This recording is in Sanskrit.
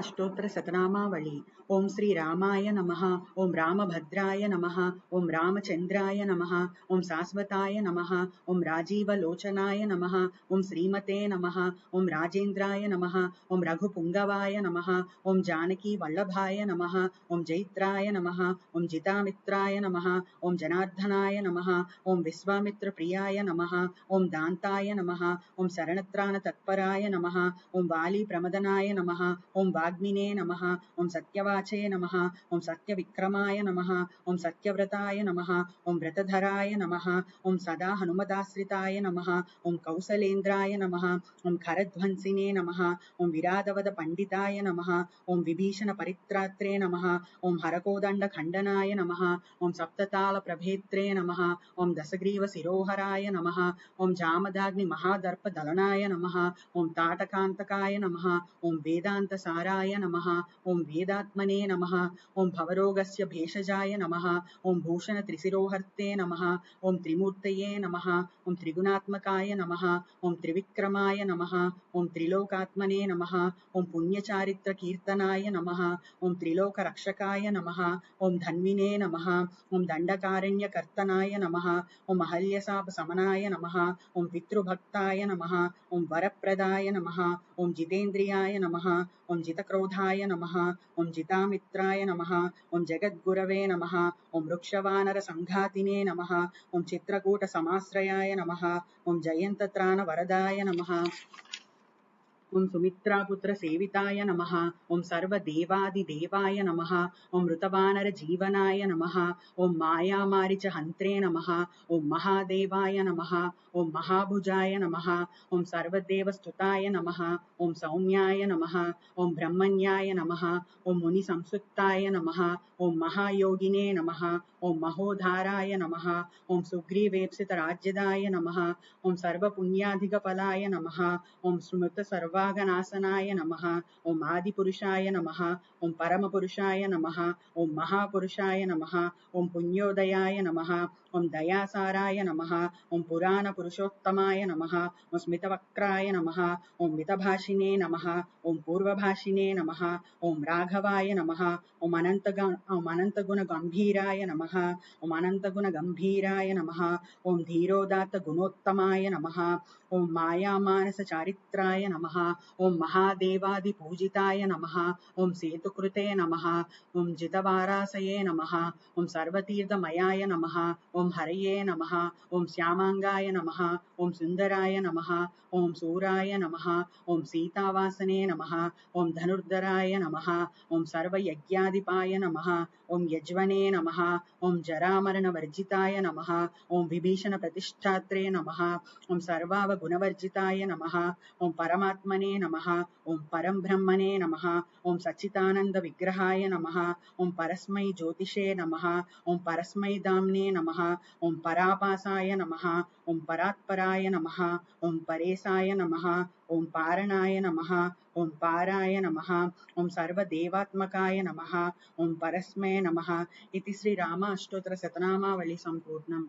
अष्टोत्तर शतनामावली। ओं श्री रामाय नमः। ओं रामभद्राय नमः। ओं रामचंद्राय नमः। ओं शाश्वताय नमः। ओं राजीवलोचनाय नमः। ओं श्रीमते नमः। ओं राजेन्द्राय नमः। ओं रघुपुंगवाय नमः। ओं जानकी वल्लभाय नमः। ओं जैत्राय नमः। ओं जितामित्राय नमः। ओं जनार्दनाय नमः। ओं विश्वामित्रप्रियाय नमः। ओं दान्ताय नमः। ओं शरणत्राणतत्पराय नमः। ओं वालीप्रमदनाय नमः। ओं वाग्मिने नमः। ओं सत्यवाचे नमः। ओं सत्यविक्रमाय नमः। ओं सत्यव्रताय नमः। ओं व्रतधराय नमः। ओं सदा हनुमदाश्रिताय नमः। ओं कौसलेन्द्राय नमः। ओं खरध्वंसिने नमः। ओं विराधवद पंडिताय नमः। ओं विभीषण परित्रात्रे नमः। ओं हरकोदण्डखण्डनाय नमः। ओं सप्तताल प्रभेत्रे नमः। ओं दशग्रीव शिरोहराय नमः। ओं जामदाग्नि महादर्पदलनाय नमः। ओं ताटकान्तकाय नमः। ओं वेदान्तसाराय नमः। ओं वेदात्मने नमः। ओं भवरोगस्य भेषजाय नमः। ओं भूषण त्रिशिरोहर्ते नमः। ओं त्रिमूर्तये नमः। ओं त्रिगुणात्मकाय नमः। ओं त्रिविक्रमाय नमः। ओं त्रिलोकात्मने नमः। ओं पुण्यचारित्र कीर्तनाय नमः। ओं त्रिलोकरक्षकाय नमः। ओं धन्विने नमः। ओं दण्डकारण्यकर्तनाय नमः। ओं अहल्यशापशमनाय नमः। ओं पितृभक्ताय नमः। ओं वरप्रदाय नमः। ओं जितेन्द्रियाय नमः। ओं जितक्रोधाय नमः। ओं जितामित्राय नमः। ओं जगद्गुरवे नमः। ओं वृक्षवानरसङ्घातिने नमः। ओं चित्रकूटसमाश्रयाय नमः। ओं जयन्तत्राणवरदाय नमः। ओं सुमित्रापुत्र सेविताय नमः। ओं सर्वदेवादिदेवाय नमः। ओं ऋतवानरजीवनाय नमः। ओं मायामारिच हन्त्रे नमः। ओं महादेवाय नमः। ओं महाभुजाय नमः। ओं सर्वदेवस्तुताय नमः। ओं सौम्याय नमः। ओं ब्रह्मण्याय नमः। ओं मुनिसंसुप्ताय नमः। ओं महायोगिने नमः। ओं महोधाराय नमः। ओं सुग्रीवेप्सितराज्यदाय नमः। ओं सर्वपुण्याधिकफलाय नमः। ओं स्मृतसर्वागनाशनाय नमः। ओं आदिपुरुषाय नमः। ओं परमपुरुषाय नमः। ओं महापुरुषाय नमः। ओं पुण्योदयाय नमः। ओं दयासाराय नमः। ओं पुराणपुरुषोत्तमाय नमः। ओं स्मितवक्त्राय नमः। ओं मितभाषिणे नमः। ओं पूर्वभाषिणे नमः। ओं राघवाय नमः। ओं अनन्तगुणगम्भीराय नमः। ओं अनन्तगुणगम्भीराय नमः। ओं धीरोदात्तगुणोत्तमाय नमः। ओं मायामानसचारित्राय नमः। ओं महादेवादिपूजिताय नमः। ओं सेतुकृते नमः। ओं जितवारासये नमः। ओं सर्वतीर्थमयाय नमः। ओं हरये नमः। ओं श्यामांगाय नमः। ओं सुन्दराय नमः। ओं सूराय नमः। ओं सीतावासने नमः। ओं धनुर्धराय नमः। ओं सर्वयज्ञाधिपाय नमः। ओं यज्वने नमः। ओं जरामरणवर्जिताय नमः। ओं विभीषणप्रतिष्ठात्रे नमः। ओं सर्वावगुणवर्जिताय नमः। ओं परमात्मने नमः। ओं परब्रह्मणे नमः। ओं सच्चिदानन्दविग्रहाय नमः। ओं परस्मै ज्योतिषे नमः। ओं परस्मै धाम्ने नमः। ओं परापासाय नमः। ओं परात्पराय नमः। ओं परेशाय नमः। ओं पारणाय नमः। ओं पाराय नमः। ओं सर्वदेवात्मकाय नमः। ओं परस्मै नमः। इति श्री राम अष्टोत्तर शतनामावली संपूर्णम्।